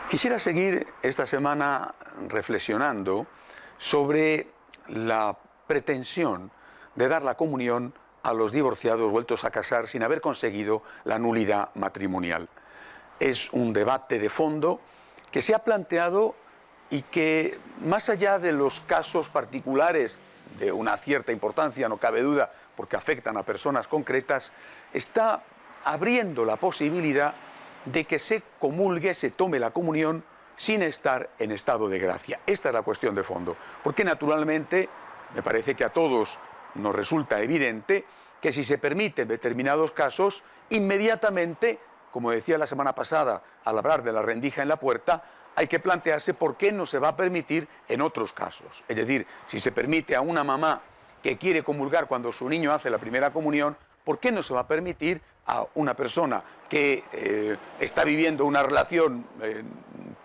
Quisiera seguir esta semana reflexionando sobre la pretensión de dar la comunión a los divorciados vueltos a casar sin haber conseguido la nulidad matrimonial. Es un debate de fondo que se ha planteado y que, más allá de los casos particulares de una cierta importancia, no cabe duda, porque afectan a personas concretas, está abriendo la posibilidad de que se comulgue, se tome la comunión sin estar en estado de gracia. Esta es la cuestión de fondo, porque naturalmente me parece que a todos nos resulta evidente que si se permite en determinados casos, inmediatamente, como decía la semana pasada al hablar de la rendija en la puerta, hay que plantearse por qué no se va a permitir en otros casos. Es decir, si se permite a una mamá que quiere comulgar cuando su niño hace la primera comunión, ¿por qué no se va a permitir a una persona que está viviendo una relación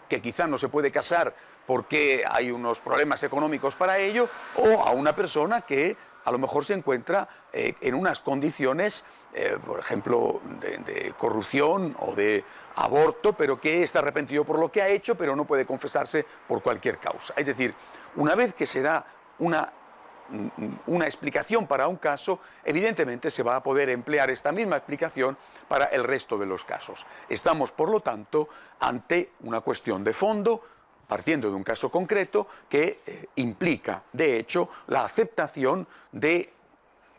que quizá no se puede casar porque hay unos problemas económicos para ello, o a una persona que a lo mejor se encuentra en unas condiciones, por ejemplo, de corrupción o de aborto, pero que está arrepentido por lo que ha hecho, pero no puede confesarse por cualquier causa? Es decir, una vez que se da una explicación para un caso, evidentemente se va a poder emplear esta misma explicación para el resto de los casos. Estamos, por lo tanto, ante una cuestión de fondo, partiendo de un caso concreto que implica, de hecho, la aceptación de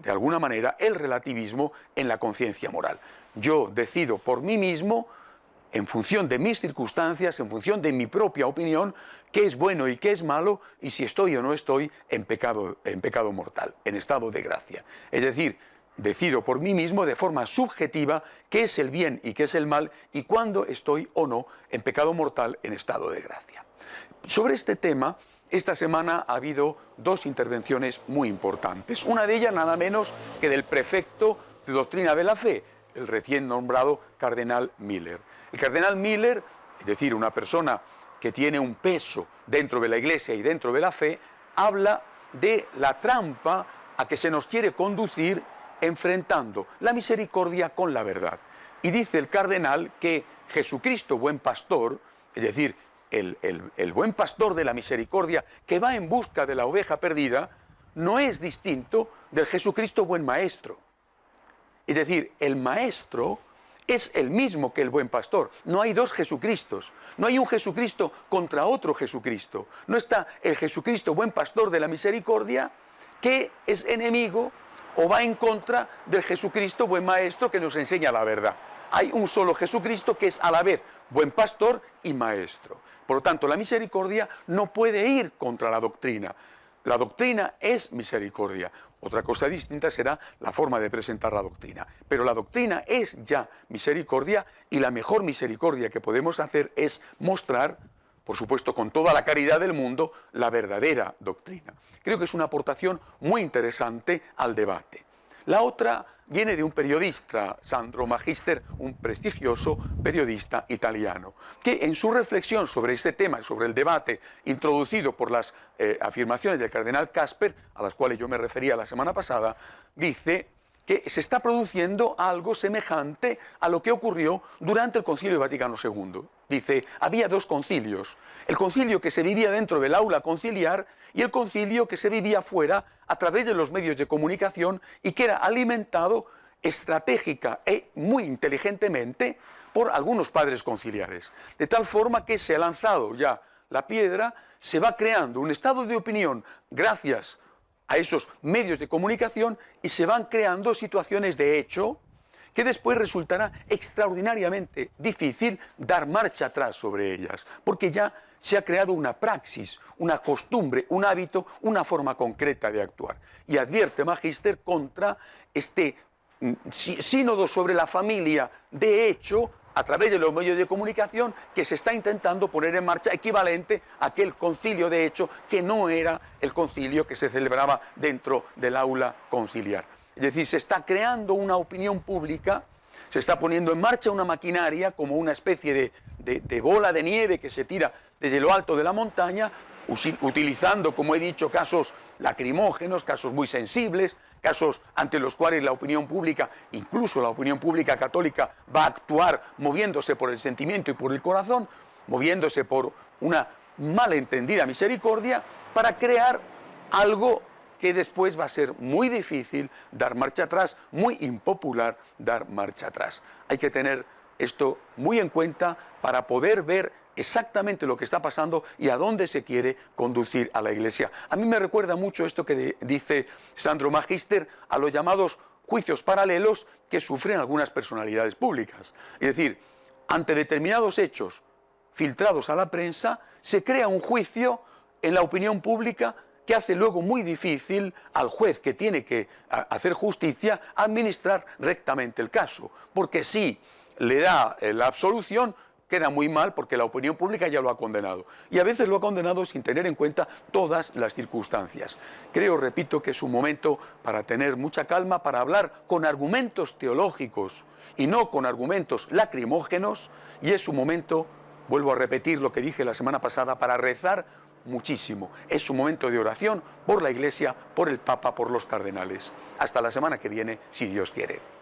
alguna manera, el relativismo en la conciencia moral. Yo decido por mí mismo, en función de mis circunstancias, en función de mi propia opinión, qué es bueno y qué es malo, y si estoy o no estoy en pecado mortal, en estado de gracia. Es decir, decido por mí mismo de forma subjetiva qué es el bien y qué es el mal, y cuándo estoy o no en pecado mortal, en estado de gracia. Sobre este tema, esta semana ha habido dos intervenciones muy importantes. Una de ellas nada menos que del prefecto de Doctrina de la Fe, el recién nombrado cardenal Miller. El cardenal Miller, es decir, una persona que tiene un peso dentro de la Iglesia y dentro de la fe, habla de la trampa a que se nos quiere conducir enfrentando la misericordia con la verdad. Y dice el cardenal que Jesucristo, buen pastor, es decir, el buen pastor de la misericordia que va en busca de la oveja perdida, no es distinto del Jesucristo buen maestro. Es decir, el maestro es el mismo que el buen pastor. No hay dos Jesucristos. No hay un Jesucristo contra otro Jesucristo. No está el Jesucristo buen pastor de la misericordia que es enemigo o va en contra del Jesucristo buen maestro que nos enseña la verdad. Hay un solo Jesucristo que es a la vez buen pastor y maestro. Por lo tanto, la misericordia no puede ir contra la doctrina. La doctrina es misericordia. Otra cosa distinta será la forma de presentar la doctrina. Pero la doctrina es ya misericordia, y la mejor misericordia que podemos hacer es mostrar, por supuesto con toda la caridad del mundo, la verdadera doctrina. Creo que es una aportación muy interesante al debate. La otra viene de un periodista, Sandro Magister, un prestigioso periodista italiano, que en su reflexión sobre este tema, sobre el debate introducido por las afirmaciones del cardenal Casper, a las cuales yo me refería la semana pasada, dice que se está produciendo algo semejante a lo que ocurrió durante el Concilio Vaticano II. Dice, había dos concilios, el concilio que se vivía dentro del aula conciliar y el concilio que se vivía fuera a través de los medios de comunicación y que era alimentado estratégica y muy inteligentemente por algunos padres conciliares. De tal forma que se ha lanzado ya la piedra, se va creando un estado de opinión gracias a esos medios de comunicación y se van creando situaciones de hecho que después resultará extraordinariamente difícil dar marcha atrás sobre ellas, porque ya se ha creado una praxis, una costumbre, un hábito, una forma concreta de actuar. Y advierte Magister contra este sínodo sobre la familia de hecho a través de los medios de comunicación que se está intentando poner en marcha, equivalente a aquel concilio de hecho que no era el concilio que se celebraba dentro del aula conciliar. Es decir, se está creando una opinión pública, se está poniendo en marcha una maquinaria como una especie de bola de nieve que se tira desde lo alto de la montaña, utilizando, como he dicho, casos lacrimógenos, casos muy sensibles, casos ante los cuales la opinión pública, incluso la opinión pública católica, va a actuar moviéndose por el sentimiento y por el corazón, moviéndose por una malentendida misericordia para crear algo que después va a ser muy difícil dar marcha atrás, muy impopular dar marcha atrás. Hay que tener esto muy en cuenta para poder ver exactamente lo que está pasando y a dónde se quiere conducir a la Iglesia. A mí me recuerda mucho esto que dice Sandro Magister a los llamados juicios paralelos que sufren algunas personalidades públicas. Es decir, ante determinados hechos filtrados a la prensa, se crea un juicio en la opinión pública que hace luego muy difícil al juez que tiene que hacer justicia administrar rectamente el caso, porque si le da la absolución, queda muy mal porque la opinión pública ya lo ha condenado. Y a veces lo ha condenado sin tener en cuenta todas las circunstancias. Creo, repito, que es un momento para tener mucha calma, para hablar con argumentos teológicos y no con argumentos lacrimógenos, y es un momento, vuelvo a repetir lo que dije la semana pasada, para rezar muchísimo. Es un momento de oración por la Iglesia, por el Papa, por los cardenales. Hasta la semana que viene, si Dios quiere.